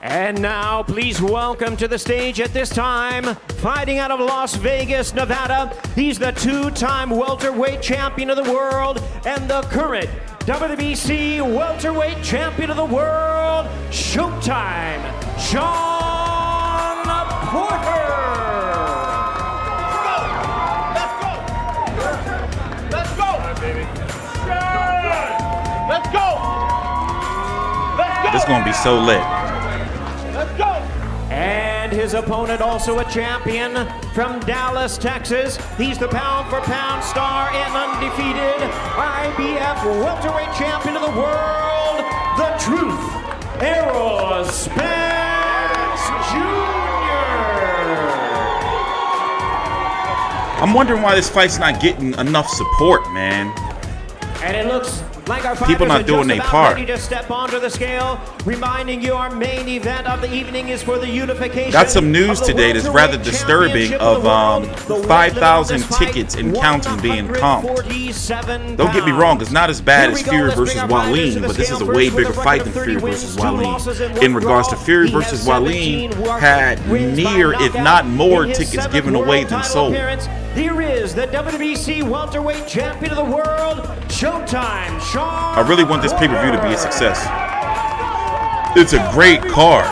And now, please welcome to the stage at this time, fighting out of Las Vegas, Nevada, he's the two-time welterweight champion of the world and the current WBC welterweight champion of the world, Showtime Shawn Porter. Let's go! Let's go! Let's go! Let's go! Let's go! This is gonna be so lit. Let's go! And his opponent, also a champion from Dallas, Texas. He's the pound-for-pound star and undefeated IBF welterweight champion of the world, the Truth, Errol Spence Jr. I'm wondering why this fight's not getting enough support, man. And it looks like our People not doing their part. ready to step onto the scale, reminding you our main event of the evening is for the unification. Got some news of the today that's rather welterweight disturbing championship of the world. The 5,000 winner of this fight, tickets and counting being comped. 147 Don't get me wrong, it's not as bad Here as we go, Fury let's versus bring our fighters to Wallin, the but this scale is a first way with bigger a fight record than of 30 Fury wins, versus 2 Wallin. losses, and In 1 regards to draw. Fury He versus has Wallin, 17 had wins by near, if knockout not more, in his tickets 7th given away world than title sold. appearance. Here is the WBC welterweight champion of the world, Showtime Shawn. I really want this pay-per-view to be a success. It's a great card.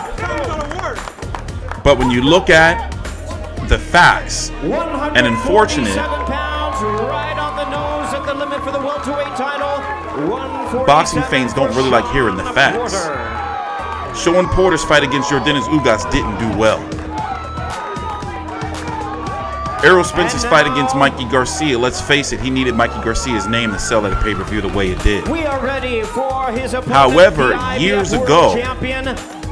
But when you look at the facts, and unfortunate, pounds, right on the nose at the limit for the welterweight title. boxing fans don't really like hearing the facts. Shawn Porter's fight against Yordenis Ugas didn't do well. Errol Spence's fight against Mikey Garcia, let's face it, he needed Mikey Garcia's name to sell at a pay-per-view the way it did. We are ready for his opponent, However, the IBF years World ago, Champion,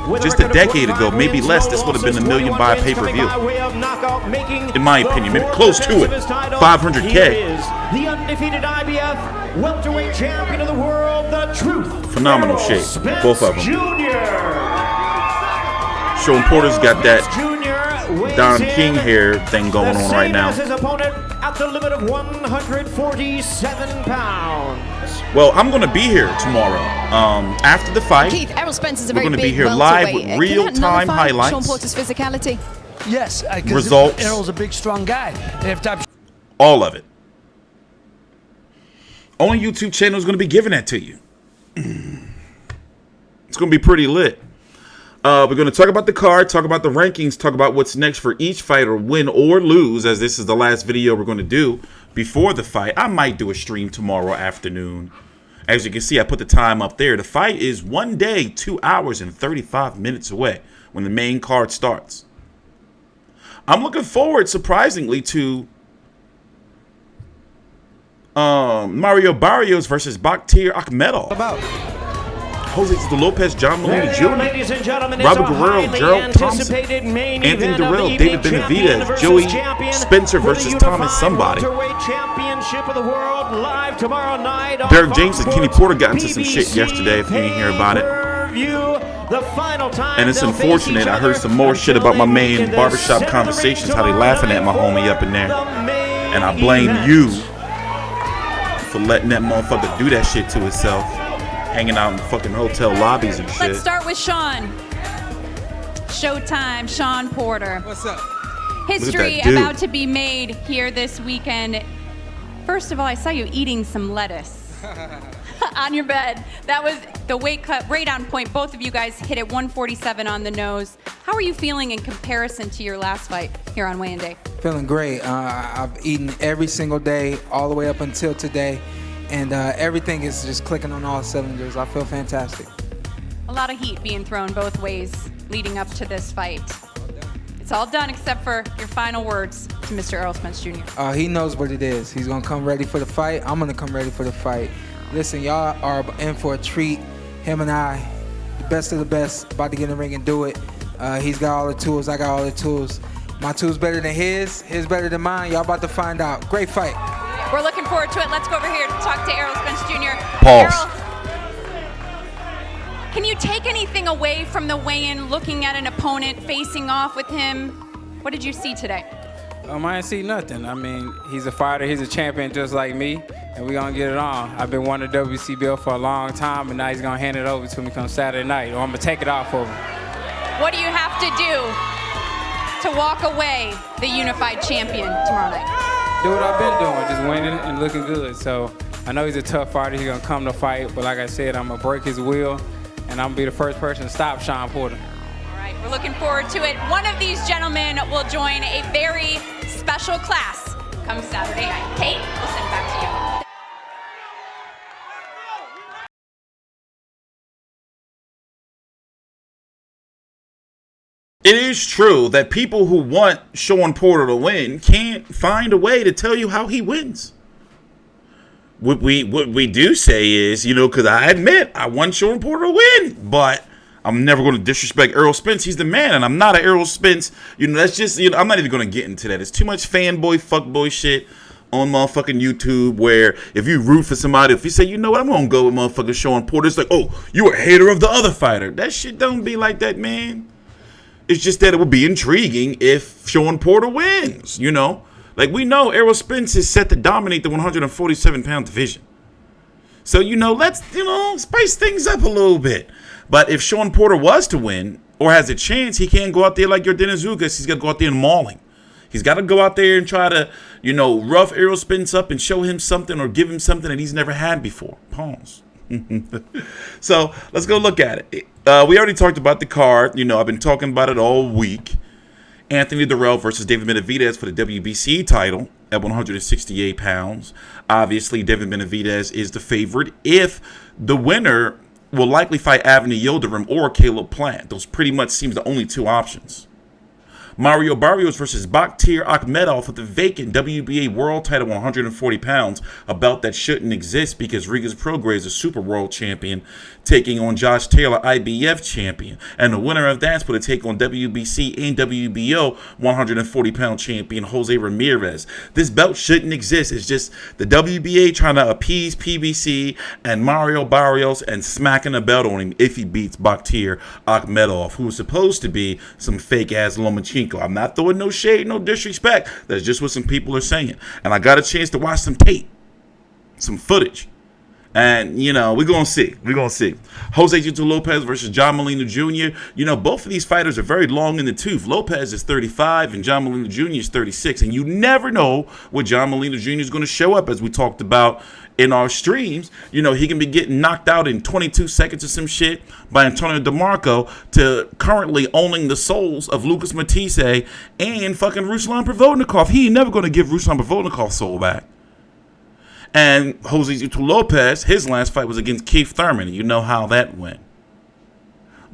with just a a record of decade 45 ago, maybe wins, less, no this would have been losses, $1 million 41 by wins coming pay-per-view. by way of knockout, making In my the opinion, maybe full close to defense it. of his title. 500K. Here is the undefeated IBF welterweight champion of the world, the Truth. Phenomenal Errol shape, Spence both of them. Jr. Shawn Porter's got that Jr. Don weighs King in hair thing going the on same right now. as his opponent at the limit of 147 pounds. Well, I'm going to be here tomorrow. After the fight, Keith, Errol Spence is a we're very going to be big here live with welterweight. real-time Can that nullify highlights. Shawn Porter's physicality? Yes, because Results. Errol's a big, strong guy. They have type. All of it. Only YouTube channel is going to be giving that to you. It's going to be pretty lit. We're going to talk about the card, talk about the rankings, talk about what's next for each fighter, win or lose, as this is the last video we're going to do before the fight. I might do a stream tomorrow afternoon. As you can see, I put the time up there. The fight is 1 day, 2 hours, and 35 minutes away when the main card starts. I'm looking forward, surprisingly, to Mario Barrios versus Batyr Akhmedov. Josesito López, John Molina Jr, Ladies and gentlemen, Robert it's a Guerrero, highly Gerald Thompson, anticipated main Anthony event of Dirrell, the David WBA champion Benavidez, versus Joey champion Spencer for the versus Thomas unified somebody. welterweight championship of the world, live tomorrow night on Derek Fox James and Kenny Sports Porter got into some shit BBC yesterday, if you didn't hear about it. pay-per-view. The final time And it's they'll face unfortunate, each I heard other some more shit until about my they man weaken the Barbershop center Conversations, how they tomorrow laughing at my night homie up in there. the main And I blame event. you for letting that motherfucker do that shit to himself. Hanging out in fucking hotel lobbies and shit. Let's start with Shawn. Showtime Shawn Porter. What's up? History Look at that dude. about to be made here this weekend. First of all, I saw you eating some lettuce on your bed. That was the weight cut right on point. Both of you guys hit it 147 on the nose. How are you feeling in comparison to your last fight here on weigh-in day? Feeling great. I've eaten every single day, all the way up until today, and everything is just clicking on all cylinders. I feel fantastic. A lot of heat being thrown both ways leading up to this fight. It's all done except for your final words to Mr. Errol Spence Jr. He knows what it is. He's gonna come ready for the fight. I'm gonna come ready for the fight. Listen, y'all are in for a treat. Him and I, the best of the best, about to get in the ring and do it. He's got all the tools, I got all the tools. My tools better than his better than mine. Y'all about to find out. Great fight. We're looking forward to it. Let's go over here to talk to Errol Spence Jr. Pause. Errol, can you take anything away from the weigh-in, looking at an opponent, facing off with him? What did you see today? I ain't see nothing. I mean, he's a fighter, he's a champion just like me, and we gonna get it on. I've been wanting a WBC belt for a long time, and now he's gonna hand it over to me come Saturday night, or I'm gonna take it off of him. What do you have to do to walk away the unified champion tomorrow night? Do what I've been doing, just winning and looking good. So I know he's a tough fighter. He's gonna come to fight, but like I said, I'm gonna break his will, and I'm gonna be the first person to stop Shawn Porter. All right, we're looking forward to it. One of these gentlemen will join a very special class come Saturday night. Kate, we'll send it back to you. It is true that people who want Shawn Porter to win can't find a way to tell you how he wins. What we do say is, you know, because I admit I want Shawn Porter to win, but I'm never going to disrespect Errol Spence. He's the man, and I'm not an Errol Spence. You know, that's just, you know, I'm not even going to get into that. It's too much fanboy, fuckboy shit on motherfucking YouTube where if you root for somebody, if you say, you know what, I'm going to go with motherfucking Shawn Porter, it's like, oh, you a hater of the other fighter. That shit don't be like that, man. It's just that it would be intriguing if Shawn Porter wins, you know? Like, we know Errol Spence is set to dominate the 147-pound division. So, you know, let's, you know, spice things up a little bit. But if Shawn Porter was to win or has a chance, he can't go out there like Yordenis Ugas. He's got to go out there and maul him. He's got to go out there and try to, you know, rough Errol Spence up and show him something or give him something that he's never had before. Pause. So let's go look at it. We already talked about the card. You know, I've been talking about it all week. Anthony Dirrell versus David Benavidez for the WBC title at 168 pounds. Obviously, David Benavidez is the favorite. If the winner will likely fight Avni Yildirim or Caleb Plant. Those pretty much seems the only two options. Mario Barrios versus Batyr Akhmedov for the vacant WBA World Title 140 pounds. A belt that shouldn't exist because Rigas Prograis is a Super World Champion taking on Josh Taylor, IBF Champion. And the winner of that's going to take on WBC and WBO 140-pound champion Jose Ramirez. This belt shouldn't exist. It's just the WBA trying to appease PBC and Mario Barrios and smacking the belt on him if he beats Batyr Akhmedov, who's supposed to be some fake-ass Lomachenko. I'm not throwing no shade, no disrespect. That's just what some people are saying. And I got a chance to watch some tape, some footage. And, you know, we're going to see. We're going to see. Josesito López versus John Molina Jr. You know, both of these fighters are very long in the tooth. Lopez is 35 and John Molina Jr. is 36. And you never know what John Molina Jr. is going to show up, as we talked about in our streams. You know, he can be getting knocked out in 22 seconds or some shit by Antonio DeMarco to currently owning the souls of Lucas Matisse and fucking Ruslan Provodnikov. He ain't never going to give Ruslan Provodnikov's soul back. And Josesito López, his last fight was against Keith Thurman. You know how that went.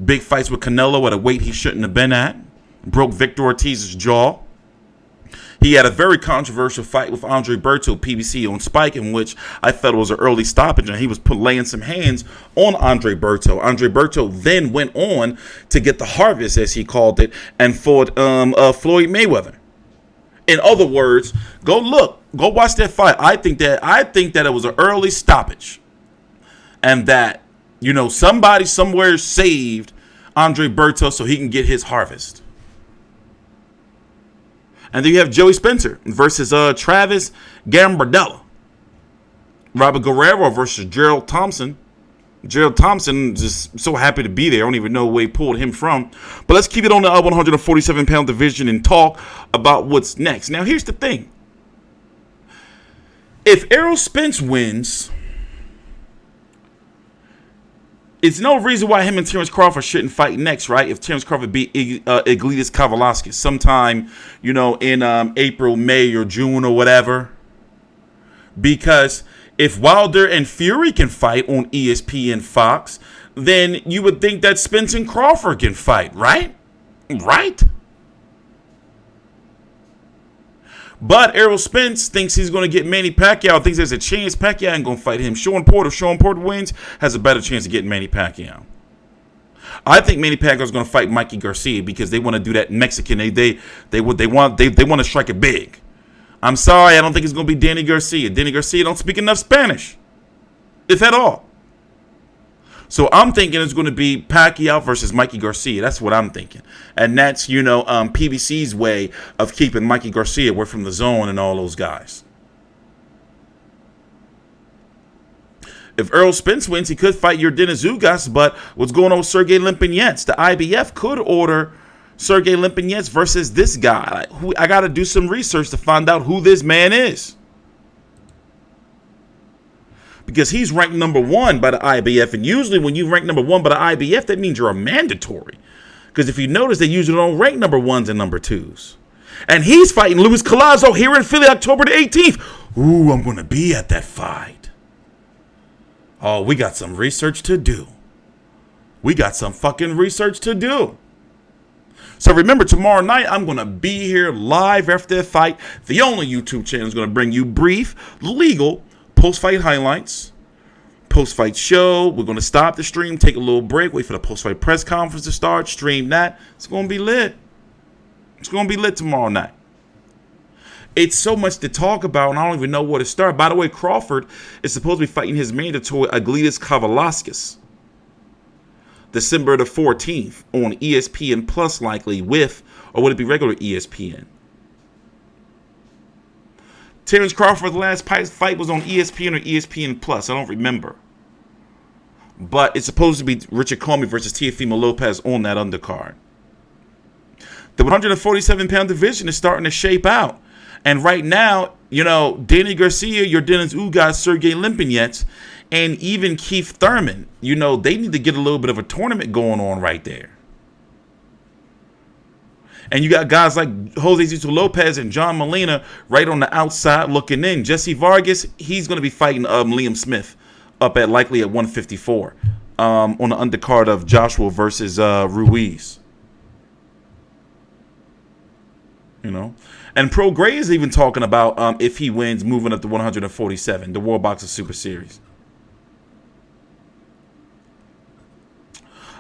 Big fights with Canelo at a weight he shouldn't have been at. Broke Victor Ortiz's jaw. He had a very controversial fight with Andre Berto, PBC, on Spike, in which I felt it was an early stoppage, and he was laying some hands on Andre Berto. Andre Berto then went on to get the harvest, as he called it, and fought Floyd Mayweather. In other words, go look, go watch that fight. I think that it was an early stoppage, and that, you know, somebody somewhere saved Andre Berto so he can get his harvest. And then you have Joey Spencer versus Travis Gambardella. Robert Guerrero versus Gerald Thompson. Gerald Thompson, just so happy to be there. I don't even know where he pulled him from. But let's keep it on the 147-pound division and talk about what's next. Now, here's the thing. If Errol Spence wins, it's no reason why him and Terence Crawford shouldn't fight next, right? If Terence Crawford beat Iglias Kavalauskas sometime, you know, in April, May, or June or whatever. Because if Wilder and Fury can fight on ESPN Fox, then you would think that Spence and Crawford can fight, right? Right? But Errol Spence thinks he's going to get Manny Pacquiao, thinks there's a chance Pacquiao ain't going to fight him. Shawn Porter, if Shawn Porter wins, has a better chance of getting Manny Pacquiao. I think Manny Pacquiao is going to fight Mikey Garcia because they want to do that Mexican. They want to strike it big. I'm sorry, I don't think it's going to be Danny Garcia. Danny Garcia don't speak enough Spanish, if at all. So I'm thinking it's going to be Pacquiao versus Mikey Garcia. That's what I'm thinking. And that's, you know, PBC's way of keeping Mikey Garcia away from the zone and all those guys. If Errol Spence wins, he could fight Yordenis Ugas, but what's going on with Sergey Limpinets? The IBF could order Sergey Limpinets versus this guy. I got to do some research to find out who this man is. Because he's ranked #1 by the IBF, and usually when you rank #1 by the IBF, that means you're a mandatory. Because if you notice, they usually don't rank #1s and #2s. And he's fighting Luis Collazo here in Philly, October the 18th. Ooh, I'm going to be at that fight. Oh, we got some research to do. We got some fucking research to do. So remember, tomorrow night, I'm going to be here live after the fight. The only YouTube channel is going to bring you brief, legal, post-fight highlights, post-fight show. We're going to stop the stream, take a little break, wait for the post-fight press conference to start, stream that. It's going to be lit. It's going to be lit tomorrow night. It's so much to talk about, and I don't even know where to start. By the way, Crawford is supposed to be fighting his mandatory Aglidas Kavalauskas December the 14th on ESPN Plus, likely with, or would it be regular ESPN? Terrence Crawford's last fight was on ESPN or ESPN Plus. I don't remember. But it's supposed to be Richard Comey versus Teofimo Lopez on that undercard. The 147-pound division is starting to shape out. And right now, you know, Danny Garcia, Yordenis Ugas, Sergey Limpinets, and even Keith Thurman, you know, they need to get a little bit of a tournament going on right there. And you got guys like Josesito López and John Molina right on the outside looking in. Jesse Vargas, he's going to be fighting Liam Smith up at likely at 154 on the undercard of Joshua versus Ruiz. You know, and Pro Gray is even talking about if he wins, moving up to 147, the World Boxing Super Series.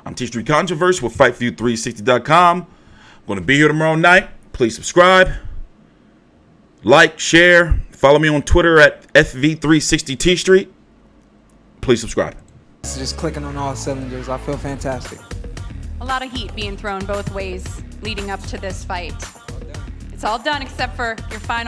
I'm TstreeT Controversy with FightFeud360.com. I'm going to be here tomorrow night. Please subscribe, like, share, follow me on Twitter at FV360Tstreet. Please subscribe. It's just clicking on all cylinders. I feel fantastic. A lot of heat being thrown both ways leading up to this fight. It's all done except for your final